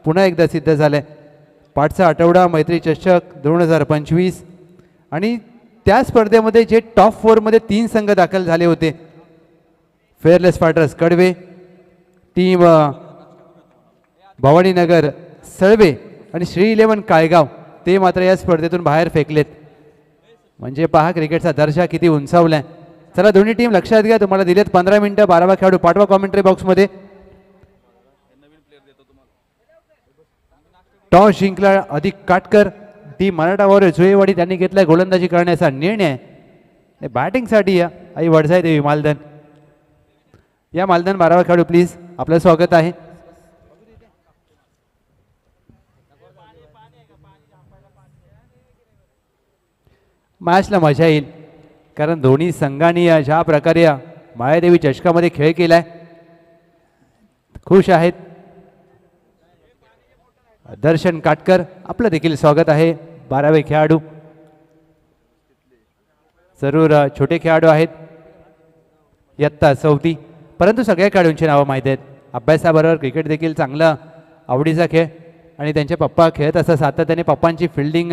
पुन्हा एकदा सिद्ध झालं आहे. पाठचा आठवडा मैत्री चषक 2025 आणि त्या स्पर्धेमध्ये जे टॉप 4मध्ये 3 संघ दाखल झाले होते, फेअरलेस फायटर्स कडवे, टीम भवानीनगर सळवे आणि श्री 11 काळगाव, ते मात्र या स्पर्धेतून बाहेर फेकलेत. म्हणजे पहा क्रिकेटचा दर्जा किती उंचावलाय. चला दोन्ही टीम लक्षात घ्या, तुम्हाला दिलेत 15 मिनिटं. 12वा खेळाडू पाठवा कॉमेंट्री बॉक्समध्ये. टॉस जिंकला अधिक काटकर, टीम मराठा जुळेवाडी, त्यांनी घेतलाय गोलंदाजी करण्याचा निर्णय. बॅटिंगसाठी या आई वडसाई देवी मालधन. या मालधन 12वा खेळाडू प्लीज, आपलं स्वागत आहे. मॅचला मजा येईल, कारण दोन्ही संघांनी ज्या प्रकारे मायादेवी चषकामध्ये खेळ केलाय, खुश आहेत. दर्शन काटकर, आपलं देखील स्वागत आहे. 12वे खेळाडू. जरूर छोटे खेळाडू आहेत इयत्ता 4थी, परंतु सगळ्या खेळाडूंची नावं माहीत आहेत. अभ्यासाबरोबर क्रिकेट देखील चांगला आवडीचा खेळ, आणि त्यांचे पप्पा खेळत असतात सातत्याने. पप्पांची फिल्डिंग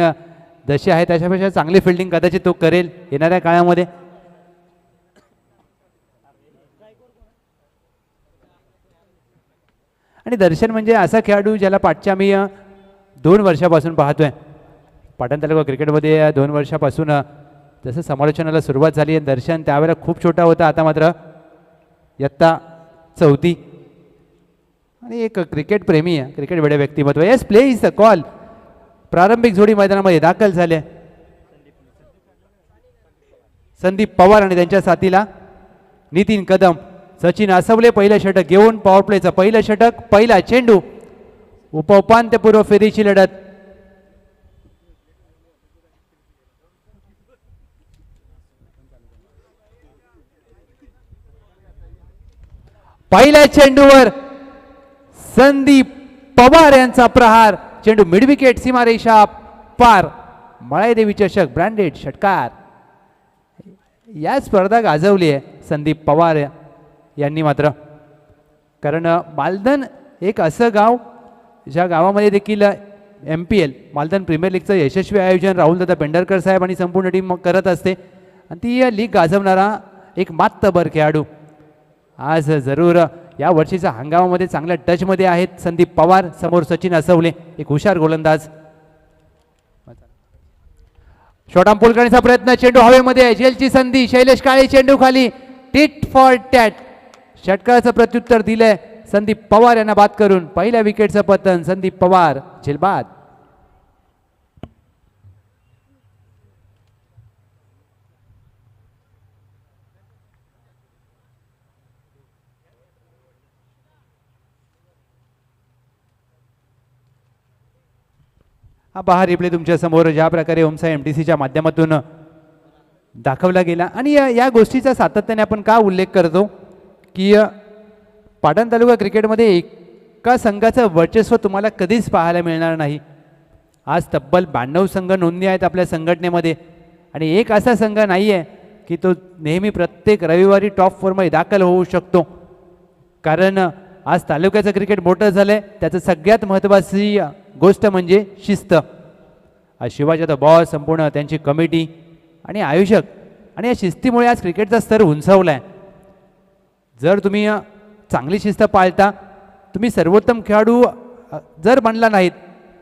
जशी आहे त्याच्यापेक्षा चांगली फिल्डिंग कदाचित तो करेल येणाऱ्या काळामध्ये. आणि दर्शन म्हणजे असा खेळाडू ज्याला पाठच्या मी 2 वर्षापासून पाहतोय. पाटण तालुका क्रिकेटमध्ये 2 वर्षापासून जसं समालोचनाला सुरुवात झाली आहे. दर्शन त्यावेळेला खूप छोटा होता, आता मात्र इयत्ता 4थी, आणि एक क्रिकेट प्रेमी आहे, क्रिकेट वेडे व्यक्तिमत्व. Yes play is the call. प्रारंभिक जोडी मैदानामध्ये दाखल झाले. संदीप पवार आणि त्यांच्या साथीला नितीन कदम. सचिन आसवले पहिलं षटक घेऊन पॉवर प्लेचं पहिलं षटक, पहिला चेंडू, उपउपांत्यपूर्व फेरीची लढत. पहिल्या चेंडूवर संदीप पवार यांचा प्रहार. चेंडू मिड विकेट, सीमारेषा पार. मळाईदेवी चषक ब्रँडेड षटकार. या स्पर्धा गाजवली आहे संदीप पवार यांनी मात्र, कारण मालधन एक असं गाव ज्या गावामध्ये देखील MPL मालधन प्रीमियर लीगचं यशस्वी आयोजन राहुलदादा पेंढरकर साहेब आणि संपूर्ण टीम करत असते, आणि ती लीग गाजवणारा एक मातबर खेळाडू. आज जरूर या वर्षीच्या हंगामामध्ये चांगल्या टचमध्ये आहेत संदीप पवार. समोर सचिन आसवले, एक हुशार गोलंदाज. शॉर्टआर्म पुल करण्याचा प्रयत्न, चेंडू हवेमध्ये, जेलची संधी. शैलेश काळे चेंडू खाली, टिट फॉर टॅट. षटकाचं प्रत्युत्तर दिलंय संदीप पवार यांना बाद करून. पहिल्या विकेटचं पतन, संदीप पवार झेलबाद. हा पहा रिप्ले तुमच्या समोर ज्या प्रकारे ओमसाई MTCच्या माध्यमातून दाखवला गेला. आणि या गोष्टीचा सातत्याने आपण का उल्लेख करतो की पाटण तालुका क्रिकेटमध्ये एका संघाचं वर्चस्व तुम्हाला कधीच पाहायला मिळणार नाही. आज तब्बल 92 संघ नोंदणी आहेत आपल्या संघटनेमध्ये, आणि एक असा संघ नाही आहे की तो नेहमी प्रत्येक रविवारी टॉप 4मध्ये दाखल होऊ शकतो. कारण आज तालुक्याचं क्रिकेट मोठं झालं आहे, त्याचं सगळ्यात महत्त्वाची गोष्ट म्हणजे शिस्त. आज शिवाजी द बॉस, संपूर्ण त्यांची कमिटी आणि आयोजक, आणि या शिस्तीमुळे आज क्रिकेटचा स्तर उंचावला आहे. जर तुम्ही चांगली शिस्त पाळता, तुम्ही सर्वोत्तम खेळाडू जर बनला नाहीत,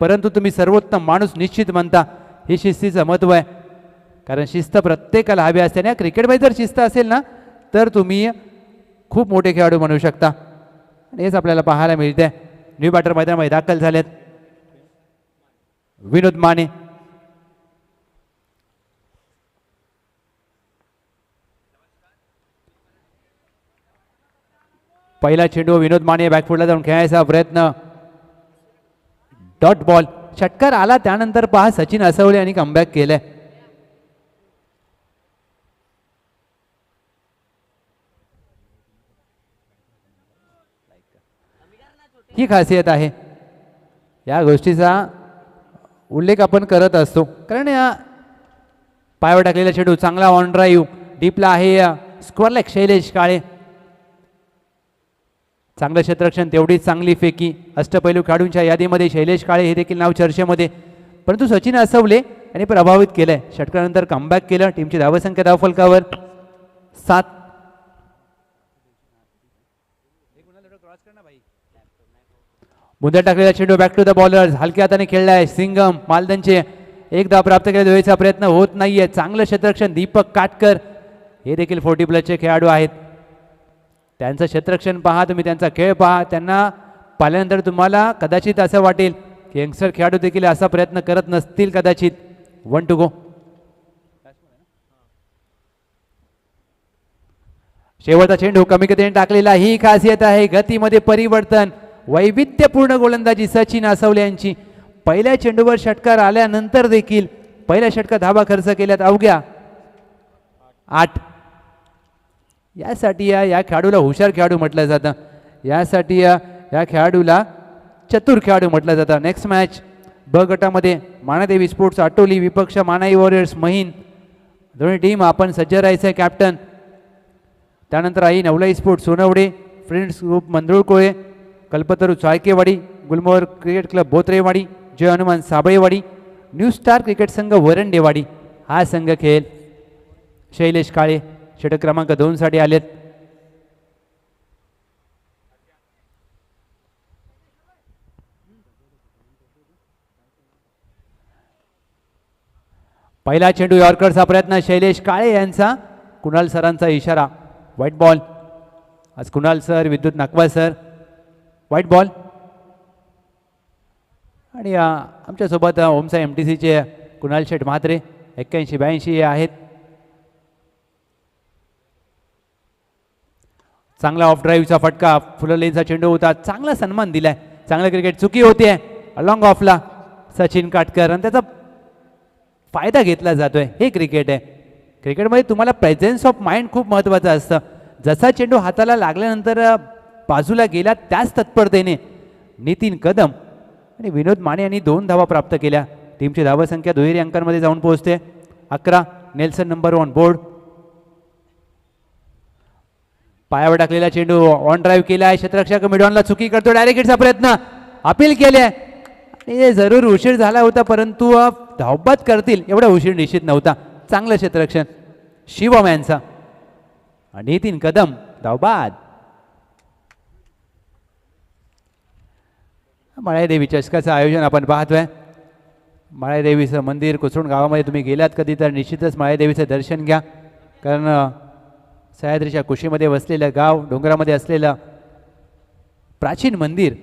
परंतु तुम्ही सर्वोत्तम माणूस निश्चित बनता. हे शिस्तीचं महत्त्व आहे, कारण शिस्त प्रत्येकाला हवी असते. आणि क्रिकेटमध्ये जर शिस्त असेल ना, तर तुम्ही खूप मोठे खेळाडू बनू शकता. आणि हेच आपल्याला पाहायला मिळते. न्यू बॅटर मैदानामध्ये दाखल झालेत विनोद माने. पहिला चेंडू विनोद माने बॅकफुटला जाऊन खेळायचा प्रयत्न, डॉट बॉल. षटकार आला, त्यानंतर पहा सचिन आसवले यांनी कमबॅक केलंय. ही खासियत आहे, या गोष्टीचा उल्लेख आपण करत असतो. कारण या पायावर टाकलेला चेंडू चांगला ऑन ड्राईव्ह डीपला आहे. स्क्वेअर लेग शैलेश काळे, चांगलं क्षेत्ररक्षण, तेवढीच चांगली फेकी. अष्टपैलू खेळाडूंच्या यादीमध्ये शैलेश काळे हे देखील नाव चर्चेमध्ये, परंतु सचिन असवले यांनी प्रभावित केलंय. षटकानंतर कमबॅक केलं. टीमची धावसंख्या धावफलकावर 7. मुद्दा टाकलेला चेंडू बॅक टू द बॉलर, हलक्या हाताने खेळलाय सिंगम मालदनचे. एक धाव प्राप्त केला, धुळेचा प्रयत्न होत नाहीये. चांगलं क्षेत्ररक्षण दीपक काटकर हे देखील 40+ खेळाडू आहेत. त्यांचं क्षेत्ररक्षण पहा तुम्ही, त्यांचा खेळ पहा. त्यांना पाहिल्यानंतर तुम्हाला कदाचित असं वाटेल की यंगस्टर खेळाडू देखील असा प्रयत्न करत नसतील कदाचित. 1 to go. शेवटचा चेंडू कमी गतीने टाकलेला, ही खासियत आहे. गतीमध्ये परिवर्तन, वैविध्यपूर्ण गोलंदाजी सचिन असवले यांची. पहिल्या चेंडूवर षटकार आल्यानंतर देखील पहिल्या षटकात धावा खर्च केल्यात अवघ्या 8. यासाठी या खेळाडूला हुशार खेळाडू म्हटलं जातं. यासाठी या खेळाडूला चतुर खेळाडू म्हटलं जातं. नेक्स्ट मॅच ब गटामध्ये मानादेवी स्पोर्ट्स आटोली विपक्ष मानाई वॉरियर्स महिन. दोन्ही टीम आपण सज्ज राहायचं आहे. कॅप्टन, त्यानंतर Aai Navlai sports Sonawade, friends group Mandrulkole, Kalpataru Chalkewadi, Gulmohar cricket club Botrewadi, Jai Hanuman Sablewadi, new star cricket Sangh Varandewadi हा संघ खेळ. शैलेश काळे षटक क्रमांक 2 साठी आलेत. पहिला चेंडू यॉर्करचा प्रयत्न शैलेश काळे यांचा. कुणाल सरांचा इशारा, व्हाईट बॉल. आज कुणाल सर, विद्युत नाकवा सर, व्हाईट बॉल. आणि आमच्यासोबत ओमसा MTCचे कुणाल शेठ म्हात्रे 81-82 आहेत. चांगला ऑफ ड्राईव्हचा फटका, फुललेचा चेंडू होता. चांगला सन्मान दिलाय. चांगलं क्रिकेट, चुकी होते अलॉंग ऑफला सचिन काटकर, आणि त्याचा फायदा घेतला जातोय. हे क्रिकेट आहे. क्रिकेटमध्ये तुम्हाला प्रेझेन्स ऑफ माइंड खूप महत्त्वाचं असतं. जसा चेंडू हाताला लागल्यानंतर बाजूला गेला त्याच तत्परतेने नितीन कदम आणि विनोद माने यांनी 2 धावा प्राप्त केल्या. टीमची धावसंख्या दुहेरी अंकांमध्ये जाऊन पोहोचते 11. Nelson number 1 board. पायावर टाकलेला चेंडू ऑन ड्राईव्ह केला आहे. क्षेत्ररक्षक मिडॉनला चुकी करतो. डायरेक्ट हिटचा प्रयत्न, अपील केले आणि जरूर उशीर झाला होता, परंतु धावबाद करतील एवढा उशीर निश्चित नव्हता. चांगलं क्षेत्ररक्षण शिवम यांचा. नितीन कदम धावबाद. माळ्यादेवी चषकाचं आयोजन आपण पाहतोय. माळ्यादेवीचं मंदिर कुसरुण गावामध्ये तुम्ही गेलात कधी तर निश्चितच माळ्यादेवीचं दर्शन घ्या, कारण सह्याद्रीच्या कुशीमध्ये वसलेलं गाव, डोंगरामध्ये असलेलं प्राचीन मंदिर,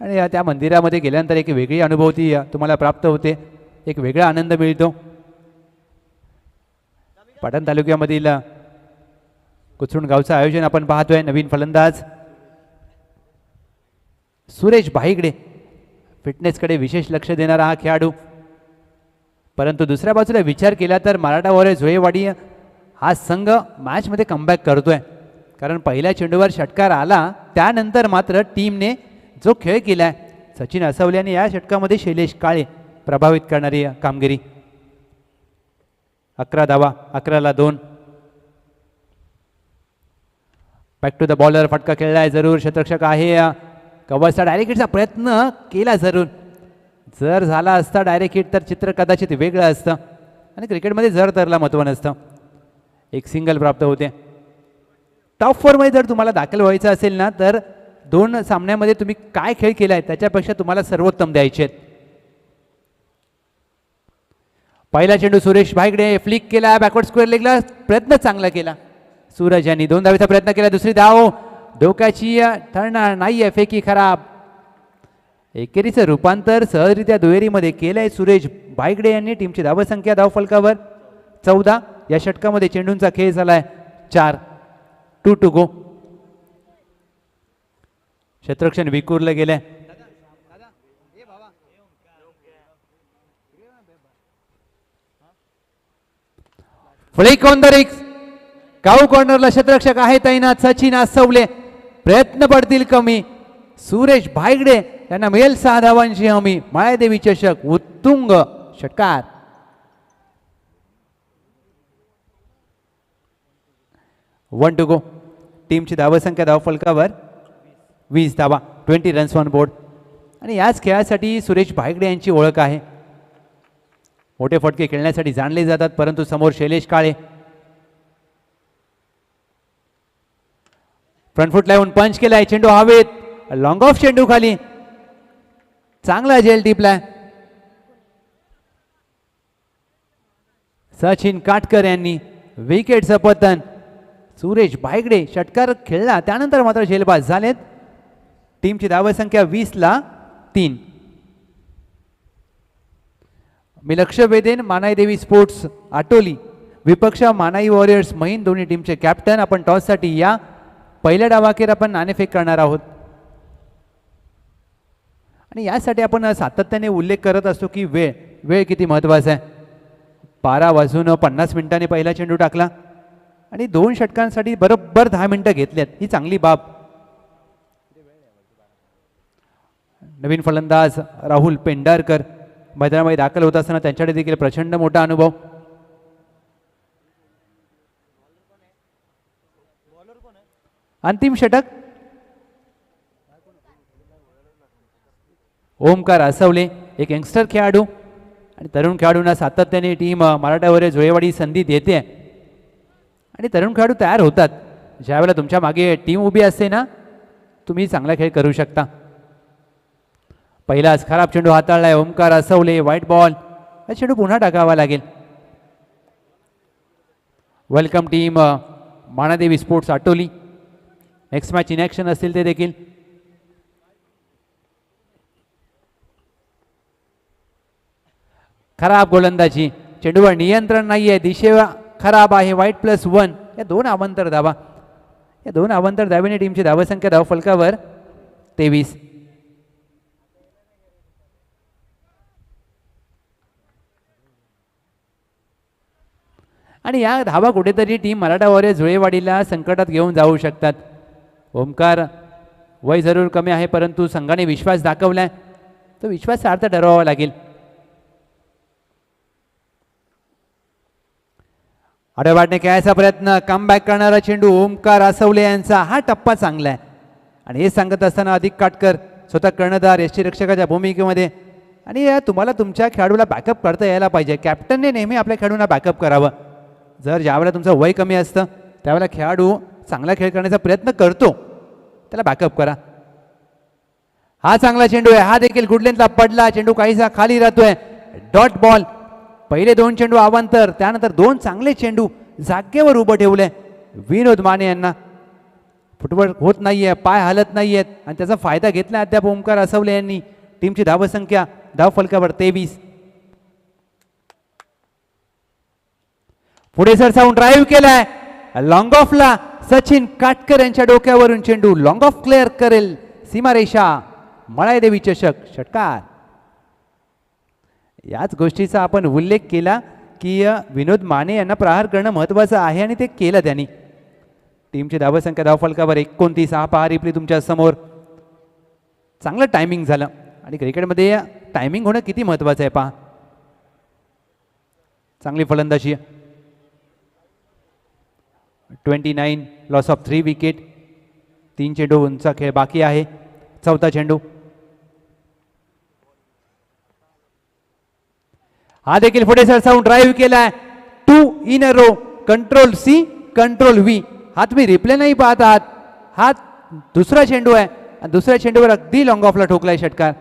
आणि त्या मंदिरामध्ये गेल्यानंतर एक वेगळी अनुभूती तुम्हाला प्राप्त होते. एक वेगळा आनंद मिळतो. पाटण तालुक्यामधील कुसरुण गावचं आयोजन आपण पाहतोय. नवीन फलंदाज सुरेश भाईगडे, फिटनेसकडे विशेष लक्ष देणारा हा खेळाडू. परंतु दुसऱ्या बाजूला विचार केला तर मराठा वॉरियर्स झोळेवाडी हा संघ मॅचमध्ये कमबॅक करतोय, कारण पहिल्या चेंडूवर षटकार आला त्यानंतर मात्र टीमने जो खेळ केलाय सचिन असवले यांनी या षटकामध्ये शैलेश काळे प्रभावित करणारी कामगिरी. 11 धावा, 11ला 2. बॅक टू द बॉलर, फटका खेळलाय जरूर. क्षेत्ररक्षक आहे कव्हरचा. डायरेक्ट हिटचा प्रयत्न केला जरूर. जर झाला असता डायरेक्ट हिट तर चित्र कदाचित वेगळं असतं, आणि क्रिकेटमध्ये जर तरला महत्त्व नसतं. एक सिंगल प्राप्त होते. टॉप 4 मध्ये जर तुम्हाला दाखल व्हायचं असेल ना, तर 2 सामन्यामध्ये तुम्ही काय खेळ केलाय त्याच्यापेक्षा तुम्हाला सर्वोत्तम द्यायचे. पहिला चेंडू सुरेश भाईगडे फ्लिक केला, बॅकवर्ड स्क्वेअर लेगला प्रयत्न चांगला केला सूरज यांनी. 2 धावेचा प्रयत्न केला. दुसरी धाव डोक्याची ठरणार नाहीये, फेकी खराब. एकेरीचं रूपांतर सहजरित्या दुहेरीमध्ये केलंय सुरेश भाईगडे यांनी. टीमची धावसंख्या धावफलकावर 14. या षटकामध्ये चेंडूंचा खेळ झालाय 4. 2 to go. क्षेत्ररक्षण विखुरलं गेलंय. फ्लिक ऑन द रिक्स. काऊ कॉर्नरला क्षेत्ररक्षक आहे तैनात सचिन असवले. प्रयत्न पडतील कमी. सुरेश भाईगडे यांना मिळेल 6 धावांची हमी. माळ्यादेवी चषक उत्तुंग षटकार. One two go. टीमची धावसंख्या धावफलकावर 20 धावा, 20 रन्स ऑन बोर्ड. आणि याच खेळासाठी सुरेश भायगडे यांची ओळख आहे. मोठे फटके खेळण्यासाठी जाणले जातात, परंतु समोर शैलेश काळे. फ्रंट फुट लावून पंच केलाय, चेंडू हवेत, लॉंग ऑफ चेंडू खाली, चांगला झेल टिपलाय. सचिन काटकर यांनी विकेटचं पतन. सुरेश भायगडे षटकार खेळला, त्यानंतर मात्र झेलबाज झालेत. टीमची धावसंख्या 20ला 3. मी लक्ष वेधेन मानाई देवी स्पोर्ट्स आटोली विपक्ष मानाई वॉरियर्स महिन, दोन्ही टीमचे कॅप्टन. आपण टॉससाठी या. पहिल्या डावाखेर आपण नाणेफेक करणार आहोत. आणि यासाठी आपण सातत्याने उल्लेख करत असतो की वेळ किती महत्त्वाचा आहे. 12:50 पहिला चेंडू टाकला आणि 2 षटकांसाठी बरोबर 10 मिनिटं घेतल्यात, ही चांगली बाब. नवीन फलंदाज राहुल पेंढारकर मैदानामध्ये दाखल होत असताना त्यांच्याकडे देखील प्रचंड मोठा अनुभव. अंतिम षटक ओमकार आसवले, एक यंगस्टर खेळाडू आणि तरुण खेळाडूंना सातत्याने टीम मराठावर जुळेवाडी संधी देते आणि तरुण खेळाडू तयार होतात. ज्यावेळेला तुमच्या मागे टीम उभी असते ना, तुम्ही चांगला खेळ करू शकता. पहिलाच खराब चेंडू हाताळलाय ओमकार आसवले, व्हाईट बॉल. हा चेंडू पुन्हा टाकावा लागेल. Welcome team Manadevi sports Atoli. Next match in action असतील ते देखील. खराब गोलंदाजी, चेंडूवर नियंत्रण नाही आहे, दिशेवर खराब आहे. व्हाईट +1. या 2 अवांतर धावा. या 2 अवांतर धावेने टीमची धावसंख्या धावफलकावर 23. आणि या धावा कुठेतरी टीम मराठा वॉरियर्स जुळेवाडीला संकटात घेऊन जाऊ शकतात. ओमकार वय जरूर कमी आहे, परंतु संघाने विश्वास दाखवलाय, तो विश्वास अर्थ ठरवावा लागेल. आडवाटने खेळायचा प्रयत्न, कमबॅक करणारा चेंडू ओमकार आसवले यांचा. हा टप्पा चांगला आहे आणि हे सांगत असताना अधिक काटकर स्वतः कर्णधार यष्टीरक्षकाच्या भूमिकेमध्ये. आणि तुम्हाला तुमच्या खेळाडूला बॅकअप करता यायला पाहिजे. कॅप्टनने नेहमी आपल्या खेळाडूंना बॅकअप करावं. जर ज्यावेळेला तुमचं वय कमी असतं त्यावेळेला खेळाडू चांगला खेळ करण्याचा प्रयत्न करतो, त्याला बॅकअप करा. हा चांगला चेंडू आहे, हा देखील गुड लेंथला पडला, चेंडू काहीसा खाली राहतोय. Dot ball. पहिले 2 चेंडू अवांतर, त्यानंतर 2 चांगले चेंडू जागेवर उभं ठेवले विनोद माने यांना. फुटवर्क होत नाहीये, पाय हलत नाहीयेत आणि त्याचा फायदा घेतला अद्याप ओमकार आसवले यांनी. टीमची धावसंख्या धावफलकावर 23. पुढे सरसावून ड्राईव्ह केलाय, लॉंग ऑफला सचिन काटकर यांच्या डोक्यावरून चेंडू लॉंग ऑफ क्लिअर करेल सीमारेषा. मळाईदेवी चषक षटकार. याच गोष्टीचा आपण उल्लेख केला की विनोद माने यांना प्रहार करणं महत्त्वाचं आहे आणि ते केलं त्यांनी. टीमची धावसंख्या धावफलकावर 29. हा पहा रिप्ले तुमच्या समोर. चांगलं टायमिंग झालं आणि क्रिकेटमध्ये टायमिंग होणं किती महत्त्वाचं आहे पहा. चांगली फलंदाजी. 29, लॉस ऑफ 3 विकेट. 3 चेंडूंचा खेळ बाकी आहे. चौथा चेंडू. हा देखील पुढे सरसावून ड्राईव्ह केलाय. 2 in a row. Control C, control V. हा तुम्ही रिप्ले नाही पाहत आहात. हा दुसरा चेंडू आहे आणि दुसऱ्या चेंडूवर अगदी लॉंग ऑफला ठोकलाय षटकार.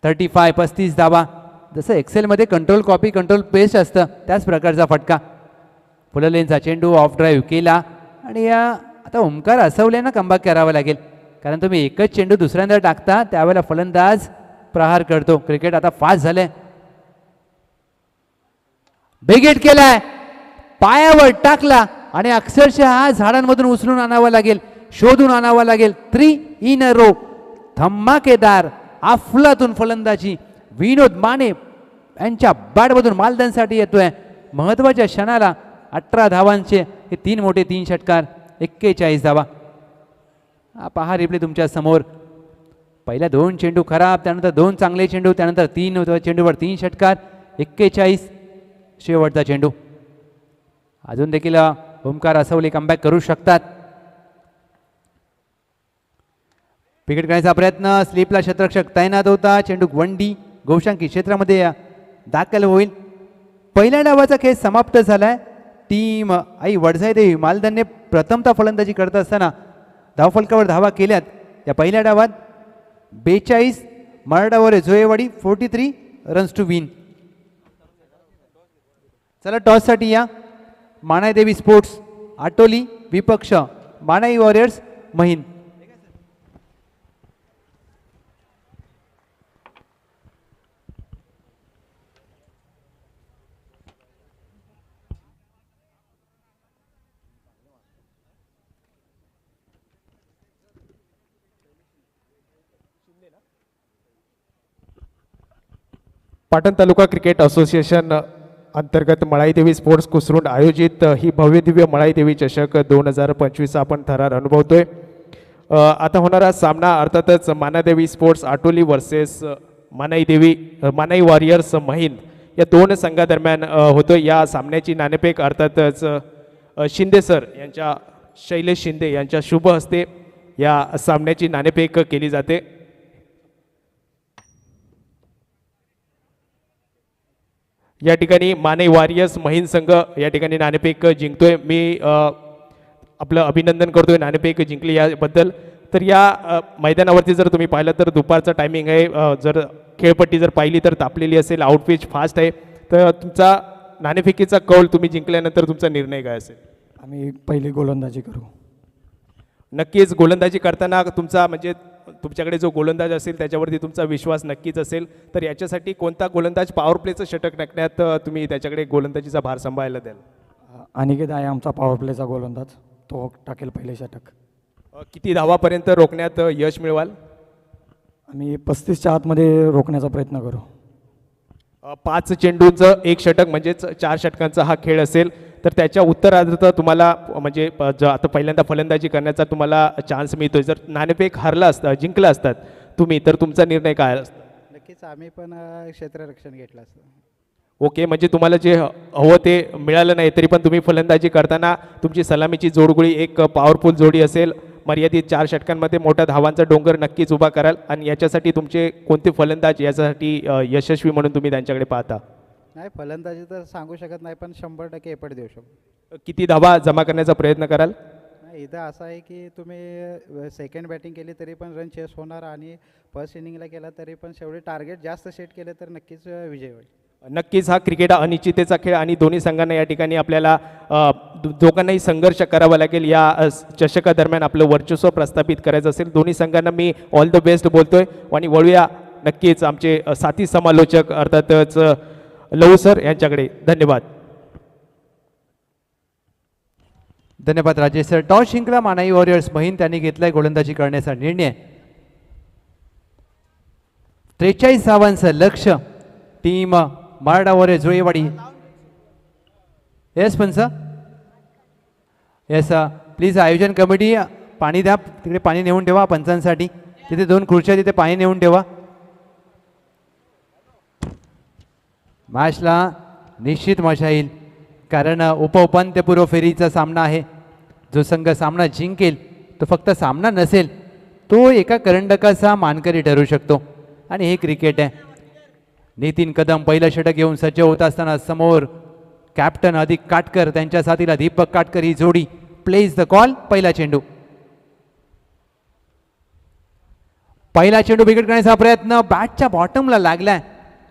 35 धावा. जसं एक्सेलमध्ये कंट्रोल कॉपी कंट्रोल पेस्ट असतं त्याच प्रकारचा फटका. फुललेनचा चेंडू ऑफ ड्राईव्ह केला आणि आता ओमकार आसवलेंना कमबॅक करावं लागेल, कारण तुम्ही एकच चेंडू दुसऱ्यांदा टाकता त्यावेळेला फलंदाज प्रहार करतो. क्रिकेट आता फास्ट झालंय. बेगेट केलाय, पायावर टाकला आणि अक्षरशः हा झाडांमधून उचलून आणावा लागेल, शोधून आणावा लागेल. 3 इन अ रो. धमाकेदार अफलातून फलंदाजी विनोद माने यांच्या बॅटमधून मालदानसाठी येतोय. महत्वाच्या क्षणाला 18 धावांचे हे 3 मोठे 3 षटकार. 41 धावा. हा पहा रिप्ले तुमच्या समोर. पहिल्या 2 चेंडू खराब, त्यानंतर 2 चांगले चेंडू, त्यानंतर 3 चेंडूवर 3 षटकार. 41 शेवटचा चेंडू. अजून देखील ओमकार आसवले कमबॅक करू शकतात. विकेट काढण्याचा प्रयत्न, स्लिपला क्षेत्ररक्षक तैनात होता, चेंडू वंडी गोशांकी क्षेत्रामध्ये दाखल होईल. पहिल्या डावाचा खेळ समाप्त झालाय. टीम आई वडसाई देवी मालदानने प्रथमतः फलंदाजी करत असताना धावफलकावर धावा केल्यात. या पहिल्या डावात 42, मराठावर जोयवाडी 43 रन्स टू विन. चला टॉससाठी या. मानाई देवी स्पोर्ट्स आटोली विपक्ष मानाई वॉरियर्स महिन. पाटण तालुका क्रिकेट असोसिएशन अंतर्गत मळाईदेवी स्पोर्ट्स कुसरुंड आयोजित ही भव्य दिव्य मळाईदेवी चषक 2025 आपण थरार अनुभवतोय. आता होणारा सामना अर्थातच मानादेवी स्पोर्ट्स आटोली वर्सेस मानाई वॉरियर्स महिन या दोन संघादरम्यान होतोय. या सामन्याची नाणेफेक अर्थातच शिंदे सर यांच्या शैलेश शिंदे यांच्या शुभ हस्ते या सामन्याची नाणेफेक केली जाते. या ठिकाणी मानाई वॉरियर्स महिन संघ या ठिकाणी नाणेफेक जिंकतोय. मी आपलं अभिनंदन करतोय नाणेफेक जिंकली याबद्दल. तर या मैदानावरती जर तुम्ही पाहिलं तर दुपारचा टायमिंग आहे. जर खेळपट्टी जर पाहिली तर तापलेली असेल, आउटपिच फास्ट आहे. तर तुमचा नाणेफेकीचा कौल तुम्ही जिंकल्यानंतर तुमचा निर्णय काय असेल? आम्ही पहिली गोलंदाजी करू. नक्कीच गोलंदाजी करताना तुमचा म्हणजे तुमच्याकडे जो गोलंदाज असेल त्याच्यावरती तुमचा विश्वास नक्कीच असेल. तर याच्यासाठी कोणता गोलंदाज पॉवर प्लेचं षटक टाकण्यात तुम्ही त्याच्याकडे गोलंदाजीचा भार सांभाळायला द्याल? अनिकेत आहे आमचा पॉवर प्लेचा गोलंदाज, तो टाकेल पहिले षटक. किती धावापर्यंत रोखण्यात यश मिळवाल? आम्ही 35च्या आतमध्ये रोखण्याचा प्रयत्न करू. 5 चेंडूंचं एक षटक म्हणजेच 4 षटकांचा हा खेळ असेल. तर त्याच्या उत्तरार्धात तुम्हाला म्हणजे आता पहिल्यांदा फलंदाजी करण्याचा तुम्हाला चान्स मिळतोय. जर नाणेफेक हरला असता जिंकला असतात तुम्ही तर तुमचा निर्णय काय असता? नक्कीच आम्ही पण क्षेत्ररक्षण घेतलं असतं. ओके, म्हणजे तुम्हाला जे हवं ते मिळालं नाही तरी पण तुम्ही फलंदाजी करताना तुमची सलामीची जोडगोळी एक पॉवरफुल जोडी असेल. मर्यादित 4 षटकांमध्ये मोठ्या धावांचा डोंगर नक्कीच उभा कराल. आणि याच्यासाठी तुमचे कोणते फलंदाज याच्यासाठी यशस्वी म्हणून तुम्ही त्यांच्याकडे पाहता? नाही, फलंदाजी तर सांगू शकत नाही, पण 100% एफर्ट देऊ शकतो. किती धावा जमा करण्याचा प्रयत्न कराल? नाही, इथं असं आहे की तुम्ही सेकंड बॅटिंग केली तरी पण रन चेस होणार आणि फर्स्ट इनिंगला केला तरी पण शेवटी टार्गेट जास्त सेट केले तर नक्कीच विजय होईल. नक्कीच हा क्रिकेट हा अनिश्चिततेचा खेळ आणि दोन्ही संघांना या ठिकाणी आपल्याला दोघांनाही संघर्ष करावा लागेल. या चषकादरम्यान आपलं वर्चस्व प्रस्थापित करायचं असेल. दोन्ही संघांना मी ऑल द बेस्ट बोलतोय. आणि वळूया नक्कीच आमचे साथी समालोचक अर्थातच लहू सर यांच्याकडे. धन्यवाद. धन्यवाद राजेश सर. टॉस जिंकला मानाई वॉरियर्स महिन, त्यांनी घेतलाय गोलंदाजी करण्याचा निर्णय. 43 धावांचं लक्ष टीम मराठा वॉरियर्स जोळेवाडी. येस पंच, येस प्लीज आयोजन कमिटी पाणी द्या, तिकडे पाणी नेऊन ठेवा पंचांसाठी. तिथे 2 खुर्च्या तिथे पाणी नेऊन ठेवा. मॅचला निश्चित मजा येईल कारण उपउपांत्यपूर्व फेरीचा सामना आहे. जो संघ सामना जिंकेल तो फक्त सामना नसेल, तो एका करंडकाचा मानकरी ठरू शकतो. आणि हे क्रिकेट आहे. नितीन कदम पहिलं षटक घेऊन सज्ज होत असताना समोर कॅप्टन अधिक काटकर, त्यांच्या साथीला दीपक काटकर ही जोडी प्लेज द कॉल. पहिला चेंडू विकेट करण्याचा प्रयत्न बॅटच्या बॉटमला लागलाय.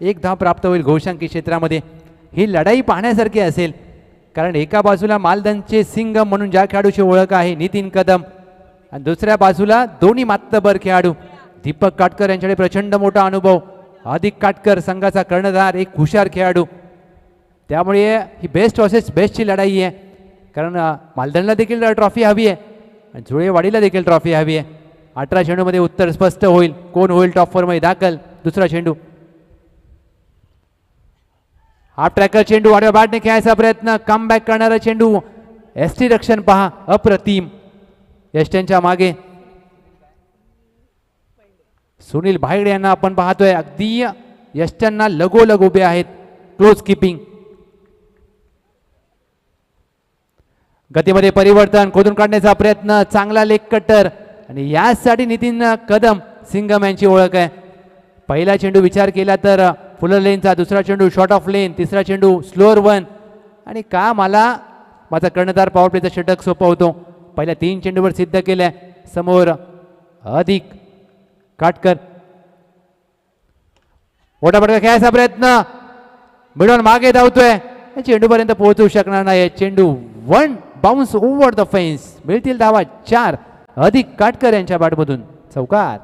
1 धाव प्राप्त होईल घोषांकी क्षेत्रामध्ये. ही लढाई पाहण्यासारखी असेल कारण एका बाजूला मालदनचे सिंगम म्हणून ज्या खेळाडूची ओळख आहे नितीन कदम, आणि दुसऱ्या बाजूला दोन्ही मातबर खेळाडू दीपक काटकर यांच्याकडे प्रचंड मोठा अनुभव. अधिक काटकर संघाचा कर्णधार, एक हुशार खेळाडू. त्यामुळे ही बेस्ट वर्सेस बेस्टची लढाई आहे कारण मालदनला देखील ट्रॉफी हवी आहे आणि जुळेवाडीला देखील ट्रॉफी हवी आहे. 18 चेंडूमध्ये उत्तर स्पष्ट होईल, कोण होईल टॉप 4 मध्ये दाखल. दुसरा चेंडू हाफ ट्रॅकर चेंडू आडव्या बॅटने खेळायचा प्रयत्न, कम बॅक करणारा चेंडू. एसटी रक्षण पहा, अप्रतिम. यष्ट्यांच्या मागे सुनील भायगडे यांना आपण पाहतोय, अगदी यष्ट्यांना लगोलग उभे आहेत. Close keeping. गतीमध्ये परिवर्तन, खोदून काढण्याचा प्रयत्न, चांगला लेग कटर आणि यासाठी नितीन कदम सिंगम यांची ओळख आहे. पहिला चेंडू विचार केला तर फुलर लेनचा, दुसरा चेंडू शॉर्ट ऑफ लेन, तिसरा चेंडू स्लोअर वन. आणि का मला माझा कर्णधार पॉवर प्लेचा षटक सोपा होतो. पहिल्या 3 चेंडूवर सिद्ध केलंय. समोर अधिक काटकर, मोठा पटका खेळायचा प्रयत्न, मिडॉन मागे धावतोय, चेंडूपर्यंत पोहोचू शकणार नाही. चेंडू 1 बाउन्स ओव्हर द फेन्स. मिळतील धावा 4 अधिक काटकर यांच्या बॅटमधून. चौकार.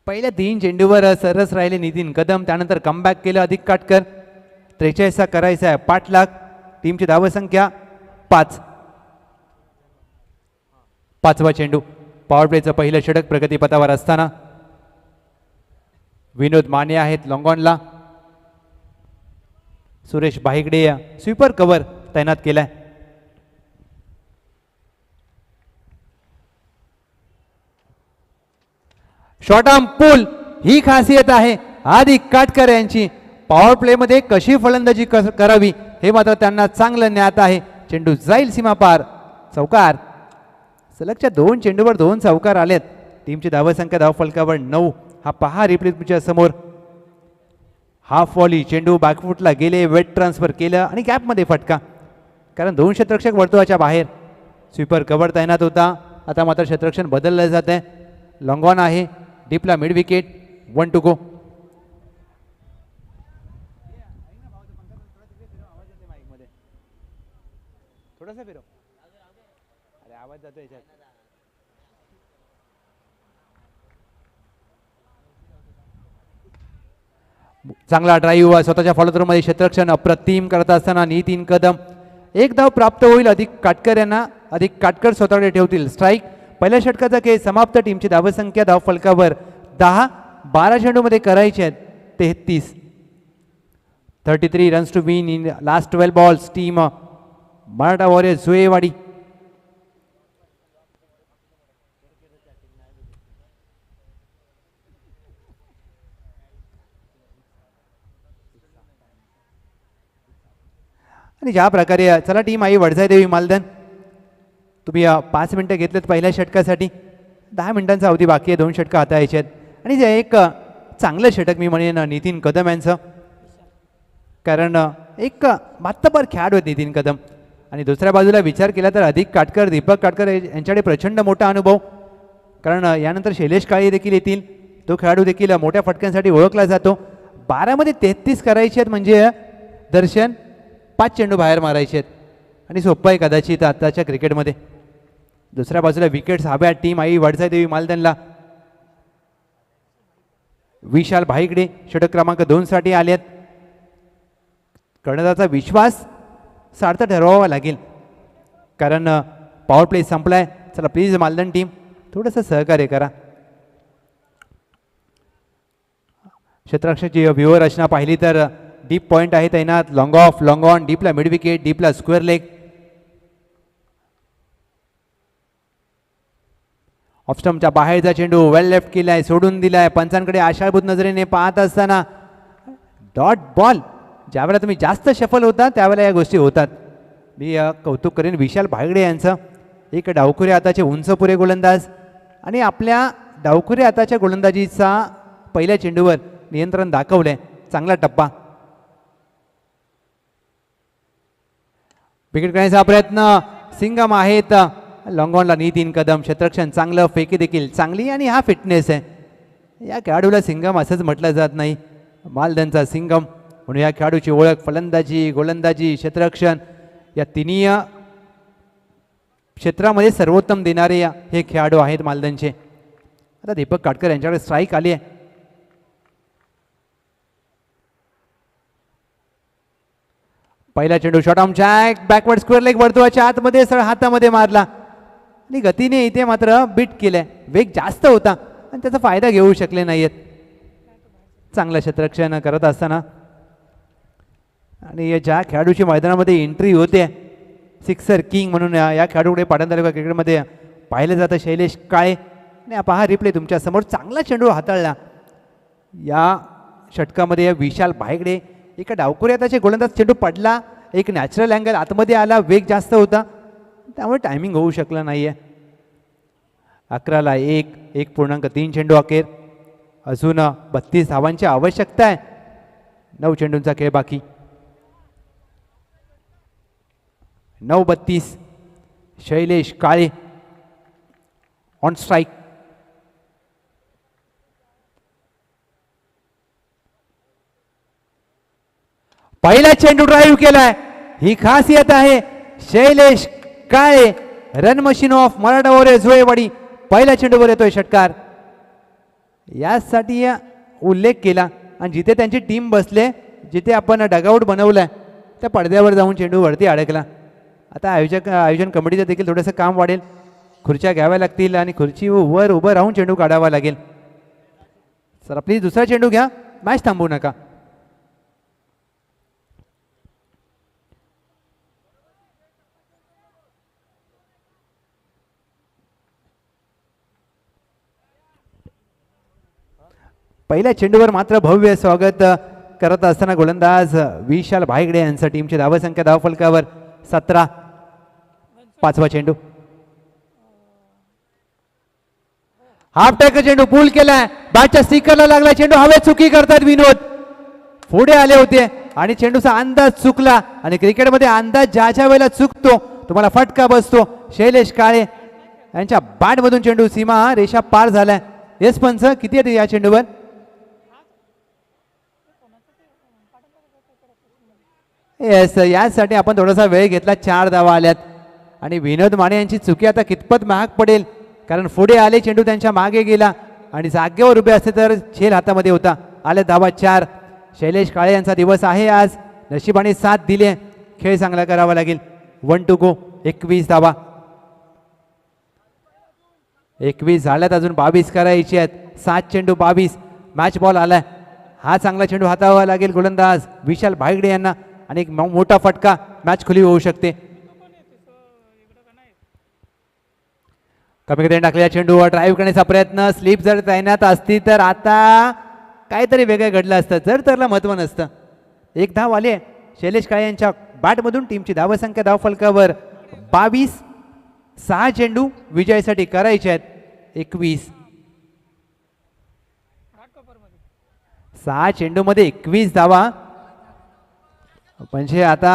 पहिल्या 3 चेंडूवर सरस राहिले नितीन कदम, त्यानंतर कमबॅक केलं अधिक काटकर. 43 करायचा आहे पाठलाग. टीमची धावसंख्या 5. 5वा चेंडू. पॉवर प्लेचं पहिलं षटक प्रगतीपथावर असताना विनोद माने आहेत लॉंगॉनला. सुरेश भाईगडे स्वीपर कव्हर तैनात केलाय. शॉर्ट आर्म पुल ही खासियत आहे अधिक काटकर यांची. पॉवर प्ले मध्ये कशी फलंदाजी करावी हे मात्र त्यांना चांगलं ज्ञात आहे. चेंडू जाईल सीमा पार. चौकार. सलगच्या 2 चेंडूवर 2 चौकार आलेत. टीमची धावसंख्या धावफलकावर 9. हा पहा रिप्ले तुमच्या समोर. हाफ वॉली चेंडू बॅकफुटला गेले, वेट ट्रान्सफर केलं आणि गॅपमध्ये फटका, कारण 2 क्षेत्ररक्षक वर्तुळाच्या बाहेर. स्वीपर कव्हर तैनात होता, आता मात्र क्षेत्ररक्षण बदललं जात आहे. लॉंगॉन आहे डीपला, मिड विकेट, 1 टू गो. थोडासा फिरव, अरे आवाज जातो याच्यात. चांगला ड्राईव्ह स्वतःच्या फॉलोथ्रूमध्ये क्षेत्ररक्षण अप्रतिम करत असताना नितीन कदम. 1 धाव प्राप्त होईल अधिक काटकर यांना. अधिक काटकर स्वतःकडे ठेवतील स्ट्राईक. पहिल्या षटकाचा खेळ समाप्त. टीमची धावसंख्या धावफलकावर 10. 12 चेंडूमध्ये करायचे आहेत 33. 33 runs to win in last 12 balls. Team Maratha warriors Juewadi. आणि ज्या प्रकारे चला टीम आई वडजाई देवी मालधन, तुम्ही 5 मिनटं घेतलेत पहिल्या षटकासाठी. 10 मिनिटांचा अवधी बाकी आहे. 2 षटकं हाताळायचे आहेत. आणि जे एक चांगलं षटक मी म्हणेन नितीन कदम यांचं, कारण एक मातबर खेळाडू आहेत नितीन कदम. आणि दुसऱ्या बाजूला विचार केला तर अधिक काटकर, दीपक काटकर यांच्याकडे प्रचंड मोठा अनुभव, कारण यानंतर शैलेश काळे देखील येतील. तो खेळाडू देखील मोठ्या फटक्यांसाठी ओळखला जातो. 12 मध्ये 33 करायचे आहेत म्हणजे दर्शन 5 चेंडू बाहेर मारायचे आहेत आणि सोपं आहे कदाचित आताच्या क्रिकेटमध्ये. दुसऱ्या बाजूला विकेट्स हव्या टीम आई वडजाई देवी मालधनला. विशाल भाईगडे षटक क्रमांक 2 साठी आलेत. कर्णधाराचा विश्वास सार्थ ठरवावा लागेल, कारण पॉवर प्ले संपलाय. चला प्लीज मालधन टीम थोडंसं सहकार्य करा. क्षेत्ररक्षकाची व्यूवर रचना पाहिली तर डीप पॉइंट आहे तैनात. लॉंग ऑफ, लॉंग ऑन, डीपला मिड विकेट, डीपला स्क्वेअर लेग. ऑफस्टम्पच्या बाहेरचा चेंडू वेल लेफ्ट केलाय, सोडून दिलाय. पंचांकडे आशाभूत नजरेने पाहत असताना डॉट बॉल. ज्यावेळेला तुम्ही जास्त सफल होता त्यावेळेला या गोष्टी होतात. मी कौतुक करेन विशाल भाईगडे यांचं. एक डावखुरे हाताचे उंचपुरे गोलंदाज आणि आपल्या डावखुरे हाताच्या गोलंदाजीचा पहिल्या चेंडूवर नियंत्रण दाखवलंय. चांगला टप्पा. विकेट करण्याचा प्रयत्न सिंगम आहेत. लॉंगॉनला नितीन कदम. क्षेत्ररक्षण चांगलं, फेकी देखील चांगली आणि हा फिटनेस आहे. या खेळाडूला सिंगम असंच म्हटलं जात नाही, मालधनचा सिंगम म्हणून या खेळाडूची ओळख. फलंदाजी, गोलंदाजी, क्षेत्ररक्षण या तिन्ही क्षेत्रामध्ये सर्वोत्तम देणारे हे खेळाडू आहेत मालधनचे. आता दीपक काटकर यांच्याकडे स्ट्राईक आली आहे. पहिला चेंडू short arm jack, backward square leg, वर्तुळाच्या आतमध्ये सरळ हातामध्ये मारला आणि गतीने इथे मात्र बीट केलंय. वेग जास्त होता आणि त्याचा फायदा घेऊ शकले नाहीयेत. चांगलं क्षेत्ररक्षण करत असताना आणि ज्या खेळाडूची मैदानामध्ये एंट्री होते सिक्सर किंग म्हणून या खेळाडूकडे पाटण तालुका क्रिकेटमध्ये पाहिलं जातं शैलेश काळे. आणि पहा रिप्ले तुमच्या समोर. चांगला चेंडू हाताळला या षटकामध्ये विशाल भाईगडे. एका डावखुऱ्या त्याचे गोलंदाज, चेंडू पडला, एक नॅचरल अँगल आतमध्ये आला, वेग जास्त होता, त्यामुळे टायमिंग होऊ शकलं नाही आहे. 11ला 1.3 चेंडू अखेर, अजून 32 धावांची आवश्यकता आहे. 9 चेंडूंचा खेळ बाकी. 9:32. Shailesh Kale on strike. पहिला चेंडू ड्राईव्ह केलाय. ही खासियत आहे Shailesh Kale, run machine of Marathwada जुळेवाडी. पहिल्या चेंडूवर येतोय षटकार. यासाठी उल्लेख केला आणि जिथे त्यांची टीम बसले, जिथे आपण डगआउट बनवलंय त्या पडद्यावर जाऊन चेंडू वरती अडकला. आता आयोजन कमिटीचं देखील थोडंसं काम वाढेल. खुर्च्या घ्याव्या लागतील आणि खुर्चीवर उभं राहून चेंडू काढावा लागेल. सर प्लीज दुसरा चेंडू घ्या, मॅच थांबवू नका. पहिल्या चेंडूवर मात्र भव्य स्वागत करत असताना गोलंदाज विशाल भायगडे यांचा टीमची धावसंख्या धावफलकावर 17. 5वा चेंडू. हाफ टॅकल चेंडू पूल केलाय. बॅटच्या स्टिकरला लागला चेंडू. हवेत चुकी करतात विनोद. पुढे आले होते आणि चेंडूचा अंदाज चुकला आणि क्रिकेटमध्ये अंदाज ज्या वेळेला चुकतो तुम्हाला फटका बसतो. शैलेश काळे यांच्या बॅटमधून चेंडू सीमा रेषा पार झालाय. येस पंच किती येते या चेंडूवर? येस, यासाठी आपण थोडासा वेळ घेतला. 4 धावा आल्यात आणि विनोद माने यांची चुकी आता कितपत महाग पडेल, कारण पुढे आले चेंडू त्यांच्या मागे गेला आणि जागेवर उभे असते तर झेल हातामध्ये होता. आले धावा 4. शैलेश काळे यांचा दिवस आहे आज. नशिबाने साथ दिली. खेळ चांगला करावा लागेल. 1 to go. 21 धावा. 21 झाल्यात, अजून 22 करायची आहेत. 7 चेंडू 22. मॅच बॉल आलाय. हा चांगला चेंडू हाताळावा लागेल गोलंदाज विशाल भायगडे यांना आणि एक मोठा फटका, मॅच खुली होऊ शकते. कमी गतीने टाकलेल्या चेंडूवर ड्राईव्ह करण्याचा प्रयत्न. स्लिप जर तैनात असती तर आता काहीतरी वेगळं घडलं असतं. जर तरला महत्व नसतं. 1 धाव आली आहे शैलेश काळे यांच्या बॅटमधून. टीमची धावसंख्या धावफलकावर 22. 6 चेंडू विजयासाठी करायचे आहेत. 21. 6 चेंडूमध्ये 21 धावा, म्हणजे आता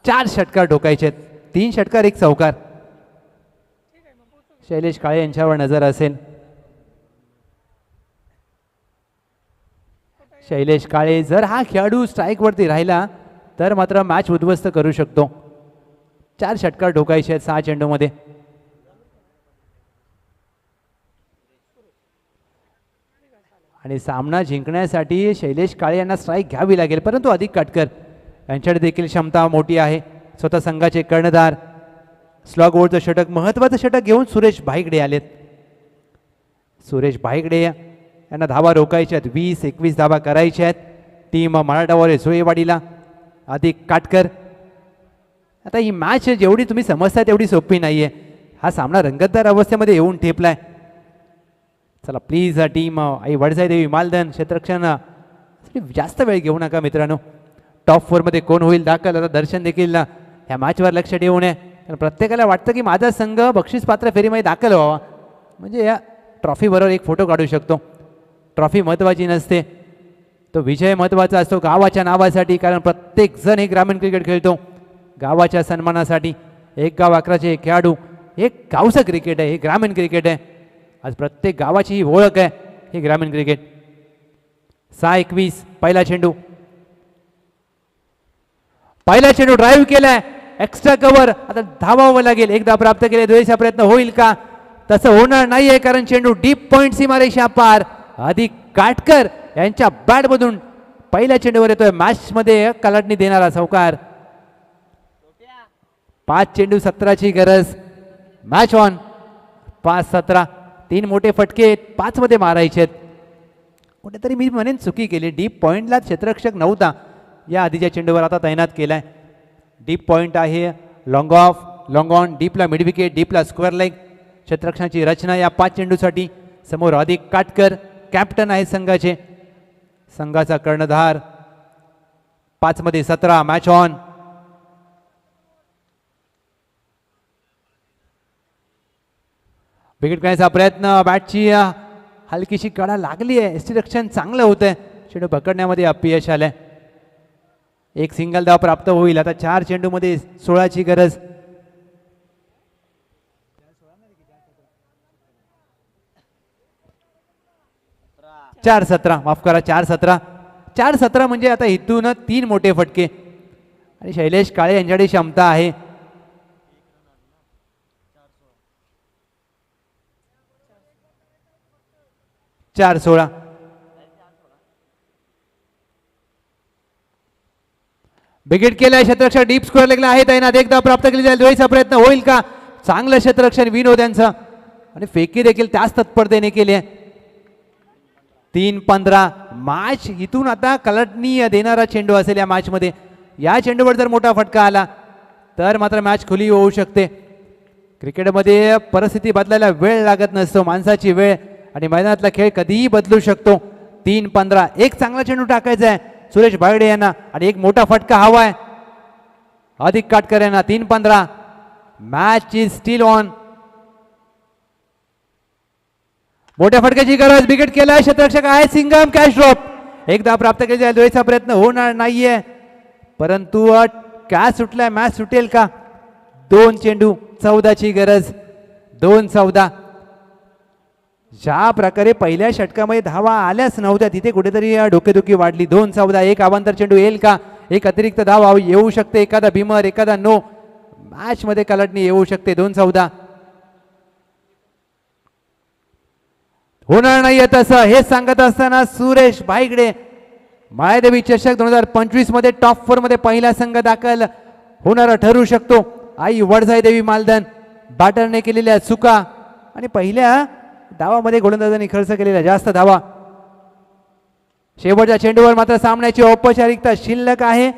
4 षटकार ठोकायचे आहेत. 3 षटकार 1 चौकार. शैलेश काळे यांच्यावर नजर असेल. शैलेश काळे जर हा खेळाडू स्ट्राईकवरती राहिला तर मात्र मॅच उद्ध्वस्त करू शकतो. 4 षटकार ठोकायचे आहेत 6 चेंडूमध्ये. आणि सामना जिंकण्यासाठी शैलेश काळे यांना स्ट्राईक घ्यावी लागेल, परंतु अधिक काटकर यांच्याकडे देखील क्षमता मोठी आहे. स्वतः संघाचे कर्णधार स्लॉग ओव्हरचं षटक, महत्त्वाचं षटक घेऊन सुरेश भायगडे आलेत. सुरेश भायगडे यांना धावा रोखायच्या आहेत. 20-21 धावा करायच्या आहेत. टीम मराठवाडा जुळेवाडीला अधिक काटकर. आता ही मॅच जेवढी तुम्ही समजता तेवढी सोपी नाही आहे. हा सामना रंगतदार अवस्थेमध्ये येऊन ठेपलाय. चला प्लीज टीम आई वडसाई देवी मालधन क्षेत्ररक्षण जास्त वेळ घेऊ नका मित्रांनो. टॉप 4मध्ये कोण होईल दाखल, आता दर्शन देखील ह्या मॅचवर लक्ष ठेवू नये. कारण प्रत्येकाला वाटतं की माझा संघ बक्षीसपात्र फेरीमध्ये दाखल व्हावा, म्हणजे या ट्रॉफीबरोबर एक फोटो काढू शकतो. ट्रॉफी महत्त्वाची नसते, तो विजय महत्त्वाचा असतो गावाच्या नावासाठी. कारण प्रत्येक जण हे ग्रामीण क्रिकेट खेळतो गावाच्या सन्मानासाठी. 1 गाव 11चे खेळाडू, एक गावचं क्रिकेट आहे, हे ग्रामीण क्रिकेट आहे. आज प्रत्येक गावाची ही ओळख आहे, हे ग्रामीण क्रिकेट. 6-21 पहिला चेंडू. पहिला चेंडू ड्राईव्ह केलाय. एक्स्ट्रा कव्हर, आता धावावं लागेल. एकदा प्राप्त केले, द्वेषा प्रयत्न होईल का? तसं होणार नाहीये, कारण चेंडू डीप पॉइंट सीमारेषा पार. अधिक काटकर यांच्या बॅटमधून पहिल्या चेंडूवर येतोय. मॅचमध्ये कलाटणी देणारा चौकार. 5 चेंडू 17ची गरज. Match on. 5-17. 3 मोठे फटके 5 मध्ये मारायचे आहेत. कुठेतरी मी म्हणेन चुकी केली. डीप पॉइंटला क्षेत्ररक्षक नव्हता या आधीच्या चेंडूवर, आता तैनात केलाय. डीप पॉइंट आहे. लॉंग ऑफ, लॉंग ऑन, डीपला मिड विकेट, डीपला स्क्वेअर लेग. क्षेत्ररक्षणाची रचना या 5 चेंडूसाठी. समोर अधिक काटकर कॅप्टन आहे संघाचे, संघाचा कर्णधार. 5 मध्ये 17. Match on. विकेट करण्याचा प्रयत्न, बॅटची हलकीशी कडा लागली आहे, रक्षण चांगलं होतंय, चेंडू पकडण्यामध्ये अपयश आलंय. एक सिंगल धाव प्राप्त होईल. आता 4 चेंडूमध्ये 16ची गरज. चार 17 माफ करा, 4-17 म्हणजे आता इथून 3 मोठे फटके आणि शैलेश काळे यांच्याकडे क्षमता आहे. चार 16 विकेट केलाय. क्षेत्ररक्षण डीप स्कोअर लागला आहे. तैनात एकदा प्राप्त केली जाईल. धुळीचा प्रयत्न होईल का? चांगलं क्षेत्ररक्षण विनोद यांचं आणि फेकी देखील त्याच तत्परतेने केली आहे. 3-15 मॅच इथून आता कलटणी देणारा चेंडू असेल या मॅचमध्ये. या चेंडूवर जर मोठा फटका आला तर मात्र मॅच खुली होऊ शकते. क्रिकेटमध्ये परिस्थिती बदलायला वेळ लागत नसतो, माणसाची वेळ, आणि मैदानातला खेळ कधीही बदलू शकतो. 3-15 एक चांगला चेंडू टाकायचा आहे सुरेश भागडे यांना आणि एक मोठा फटका हवाय अधिक काटकर यांना. 3-15 मॅच इज स्टील ऑन. मोठ्या फटक्याची गरज. विकेट केलाय. क्षेत्ररक्षक आहे सिंगम. Catch drop. एकदा प्राप्त केली जाईल. धुळीचा प्रयत्न होणार नाहीये परंतु कॅच सुटलाय. मॅच सुटेल का? 2 चेंडू 14ची गरज. 2-14. ज्या प्रकारे पहिल्या षटकामध्ये धावा आल्याच नव्हत्या तिथे कुठेतरी डोकेदुखी वाढली. 2-14 एक अवांतर चेंडू येईल का? एक अतिरिक्त धाव येऊ शकते. एखादा बिमर, एखादा नो, मॅच मध्ये कलटणी येऊ शकते. 2-14 होणार नाहीये तसं हे सांगत असताना सुरेश भाईगडे मायादेवी चषक 2025 मध्ये टॉप 4 मध्ये पहिला संघ दाखल होणारा ठरू शकतो. आई वडजाई देवी मालधन बॅटरने केलेल्या चुका आणि पहिल्या धावामध्ये गोलंदाजांनी खर्च केलेल्या जास्त धावा. शेवटच्या चेंडूवर मात्र सामन्याची औपचारिकता शिल्लक आहे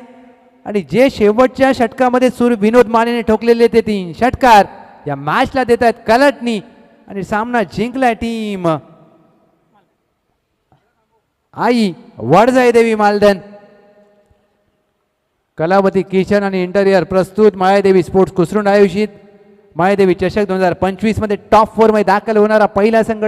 आणि जे शेवटच्या षटकामध्ये विनोद मानेने ठोकलेले ते 3 षटकार या मॅचला देत आहेत कलटणी आणि सामना जिंकलाय टीम आई वडजाई देवी मालधन. कलावती किचन आणि इंटेरियर प्रस्तुत मायादेवी स्पोर्ट्स कुसरुंड आयोजित मायादेवी चषक 2025 मध्ये टॉप 4 मध्ये दाखल होणारा पहिला संघ